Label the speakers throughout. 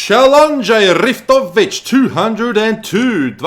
Speaker 1: Challenge Riftovich 202.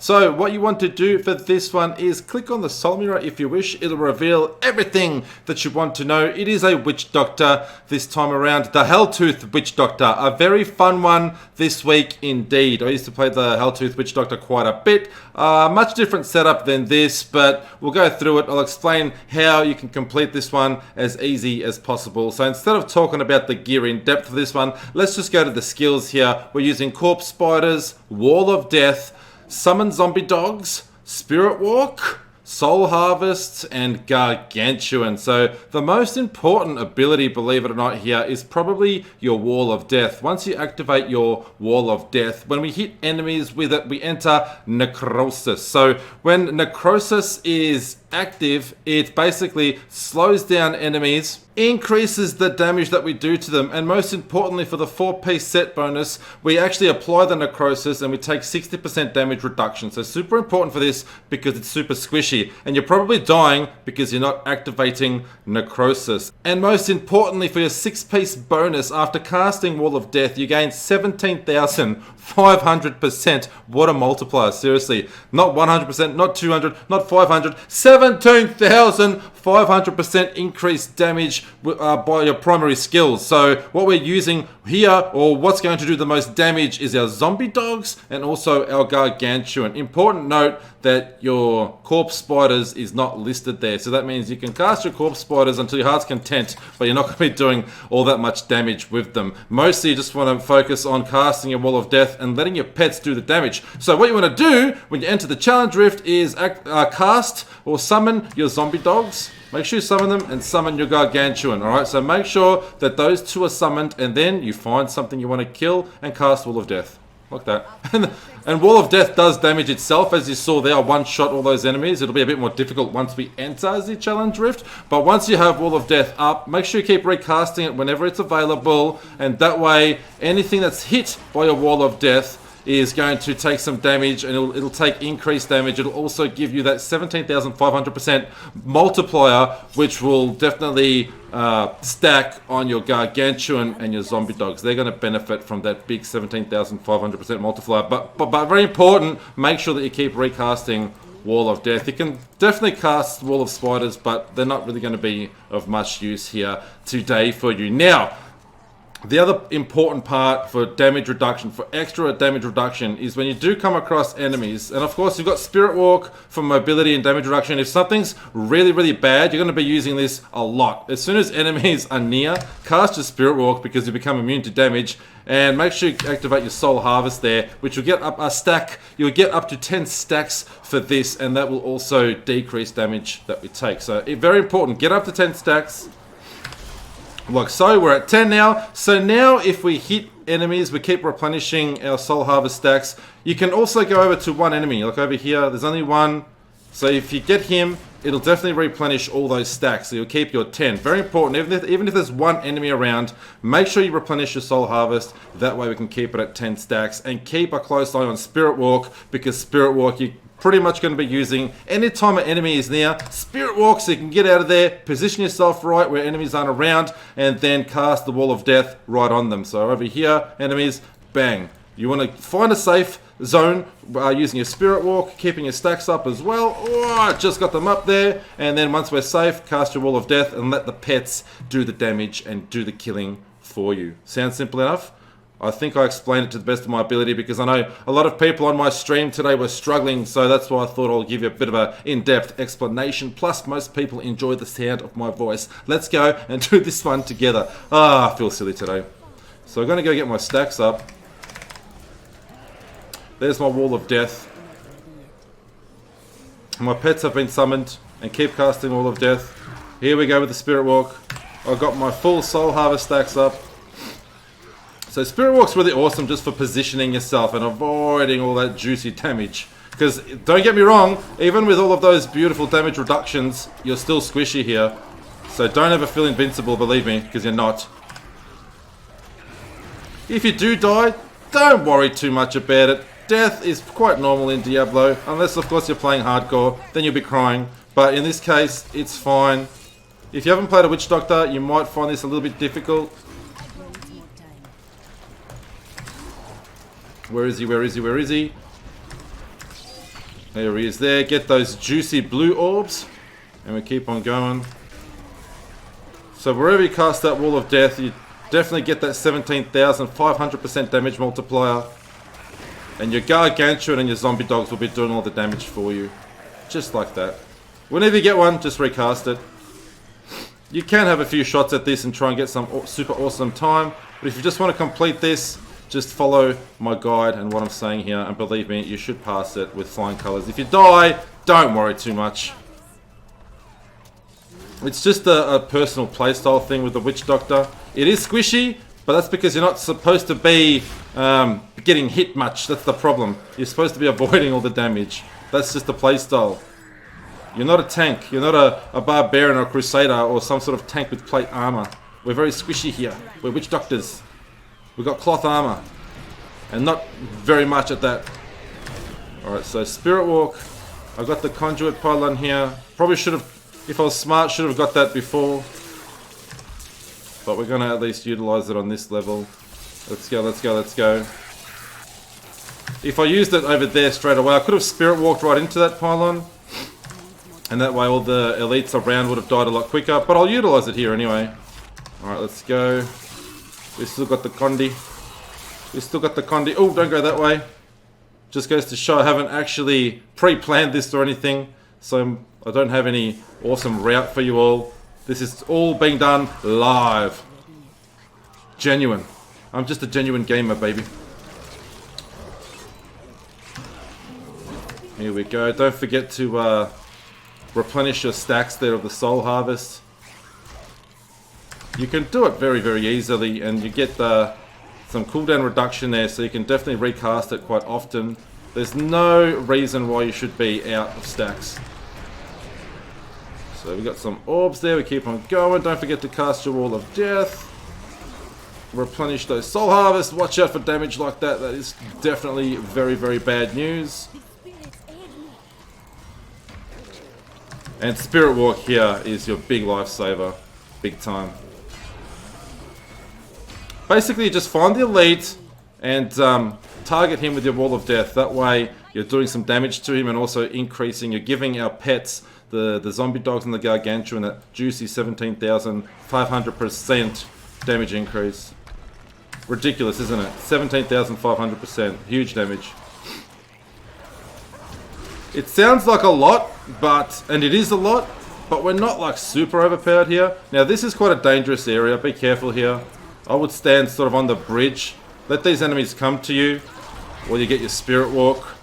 Speaker 1: So what you want to do for this one is click on the soul mirror if you wish. It'll reveal everything that you want to know. It is a witch doctor this time around. The Helltooth witch doctor. A very fun one this week indeed. I used to play the Helltooth witch doctor quite a bit. Much different setup than this, but we'll go through it. I'll explain how you can complete this one as easy as possible. So instead of talking about the gear in depth for this one, let's just go to the skills here. We're using corpse spiders, wall of death, summon zombie dogs, spirit walk, soul harvest, and gargantuan. So the most important ability, believe it or not, here is probably your wall of death. Once you activate your wall of death, when we hit enemies with it, we enter necrosis. So when necrosis is active, it basically slows down enemies, increases the damage that we do to them, and most importantly, for the 4-piece set bonus, we actually apply the necrosis and we take 60% damage reduction. So super important for this because it's super squishy, and you're probably dying because you're not activating necrosis. And most importantly, for your 6-piece bonus, after casting Wall of Death, you gain 17,500%. What a multiplier, seriously. Not 100%, not 200, not 500, 17,500% increased damage by your primary skills. So what we're using here, or what's going to do the most damage, is our zombie dogs and also our gargantuan. Important note that your corpse spiders is not listed there. So that means you can cast your corpse spiders until your heart's content, but you're not going to be doing all that much damage with them. Mostly you just want to focus on casting your wall of death and letting your pets do the damage. So what you want to do when you enter the challenge rift is cast or summon your zombie dogs. Make sure you summon them and summon your gargantuan, alright? So make sure that those two are summoned, and then you find something you want to kill and cast Wall of Death. Like that. And Wall of Death does damage itself, as you saw there. One-shot all those enemies. It'll be a bit more difficult once we enter the challenge rift. But once you have Wall of Death up, make sure you keep recasting it whenever it's available. And that way, anything that's hit by your Wall of Death is going to take some damage, and it'll take increased damage. It'll also give you that 17,500% multiplier, which will definitely stack on your gargantuan and your zombie dogs. They're going to benefit from that big 17,500% multiplier. But very important, make sure that you keep recasting Wall of Death. You can definitely cast Wall of Spiders, but they're not really going to be of much use here today for you. Now, the other important part for damage reduction, for extra damage reduction, is when you do come across enemies, and of course you've got Spirit Walk for mobility and damage reduction. If something's really, really bad, you're going to be using this a lot. As soon as enemies are near, cast your Spirit Walk because you become immune to damage, and make sure you activate your Soul Harvest there, which will get up a stack. You'll get up to 10 stacks for this, and that will also decrease damage that we take. So very important, get up to 10 stacks. Like so, we're at 10 now. So now if we hit enemies, we keep replenishing our soul harvest stacks. You can also go over to one enemy, like over here, there's only one. So if you get him, it'll definitely replenish all those stacks. So you'll keep your 10. Very important, even if there's one enemy around, make sure you replenish your soul harvest. That way we can keep it at 10 stacks. And keep a close eye on Spirit Walk, because Spirit Walk, you pretty much going to be using anytime an enemy is near. Spirit Walk, so you can get out of there, position yourself right where enemies aren't around, and then cast the Wall of Death right on them. So over here, enemies, bang. You want to find a safe zone using your Spirit Walk, keeping your stacks up as well. Oh, just got them up there. And then once we're safe, cast your Wall of Death and let the pets do the damage and do the killing for you. Sounds simple enough? I think I explained it to the best of my ability, because I know a lot of people on my stream today were struggling, so that's why I thought I'll give you a bit of an in-depth explanation. Plus, most people enjoy the sound of my voice. Let's go and do this one together. I feel silly today. So I'm going to go get my stacks up. There's my Wall of Death. My pets have been summoned, and keep casting Wall of Death. Here we go with the Spirit Walk. I've got my full Soul Harvest stacks up. So Spirit Walk's really awesome just for positioning yourself and avoiding all that juicy damage. Because, don't get me wrong, even with all of those beautiful damage reductions, you're still squishy here. So don't ever feel invincible, believe me, because you're not. If you do die, don't worry too much about it. Death is quite normal in Diablo, unless of course you're playing hardcore, then you'll be crying. But in this case, it's fine. If you haven't played a Witch Doctor, you might find this a little bit difficult. Where is he? Where is he? Where is he? There he is there. Get those juicy blue orbs. And we keep on going. So wherever you cast that Wall of Death, you definitely get that 17,500% damage multiplier. And your Gargantuan and your zombie dogs will be doing all the damage for you. Just like that. Whenever you get one, just recast it. You can have a few shots at this and try and get some super awesome time. But if you just want to complete this, just follow my guide and what I'm saying here. And believe me, you should pass it with flying colors. If you die, don't worry too much. It's just a personal playstyle thing with the Witch Doctor. It is squishy, but that's because you're not supposed to be getting hit much. That's the problem. You're supposed to be avoiding all the damage. That's just the playstyle. You're not a tank. You're not a barbarian or a crusader or some sort of tank with plate armor. We're very squishy here. We're Witch Doctors. We've got cloth armor. And not very much at that. Alright, so Spirit Walk. I've got the Conduit Pylon here. Probably should have, if I was smart, should have got that before. But we're going to at least utilize it on this level. Let's go, let's go, let's go. If I used it over there straight away, I could have Spirit Walked right into that pylon. And that way all the elites around would have died a lot quicker. But I'll utilize it here anyway. Alright, let's go. We've still got the Condi. We've still got the Condi. Oh, don't go that way. Just goes to show I haven't actually pre-planned this or anything. So I don't have any awesome route for you all. This is all being done live. Genuine. I'm just a genuine gamer, baby. Here we go. Don't forget to replenish your stacks there of the Soul Harvest. You can do it very, very easily, and you get some cooldown reduction there, so you can definitely recast it quite often. There's no reason why you should be out of stacks. So we've got some orbs there, we keep on going. Don't forget to cast your Wall of Death. Replenish those Soul Harvest. Watch out for damage like that. That is definitely very, very bad news. And Spirit Walk here is your big lifesaver. Big time. Basically, you just find the elite and target him with your Wall of Death. That way, you're doing some damage to him and also increasing. You're giving our pets, the zombie dogs and the Gargantuan, that juicy 17,500% damage increase. Ridiculous, isn't it? 17,500%. Huge damage. It sounds like a lot, and it is a lot, but we're not like super overpowered here. Now, this is quite a dangerous area. Be careful here. I would stand sort of on the bridge. Let these enemies come to you while you get your Spirit Walk,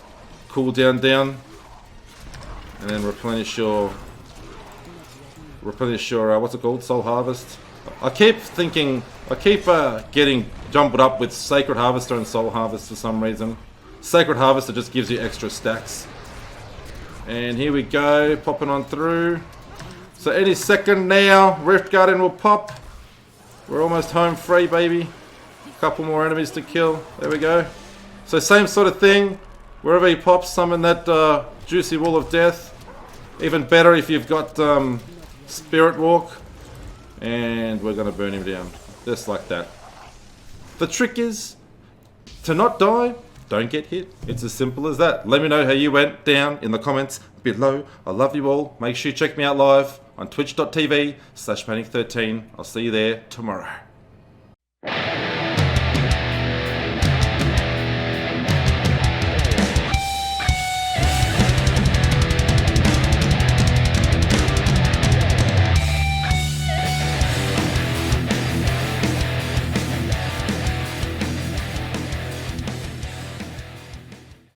Speaker 1: cooldown down, and then replenish your what's it called? Soul Harvest. I keep getting jumbled up with Sacred Harvester and Soul Harvest for some reason. Sacred Harvester just gives you extra stacks. And here we go, popping on through. So any second now, Rift Guardian will pop. We're almost home free, baby. Couple more enemies to kill. There we go. So same sort of thing. Wherever he pops, summon that juicy Wall of Death. Even better if you've got Spirit Walk. And we're going to burn him down. Just like that. The trick is to not die, don't get hit. It's as simple as that. Let me know how you went down in the comments below. I love you all. Make sure you check me out live on twitch.tv/panic13. I'll see you there tomorrow.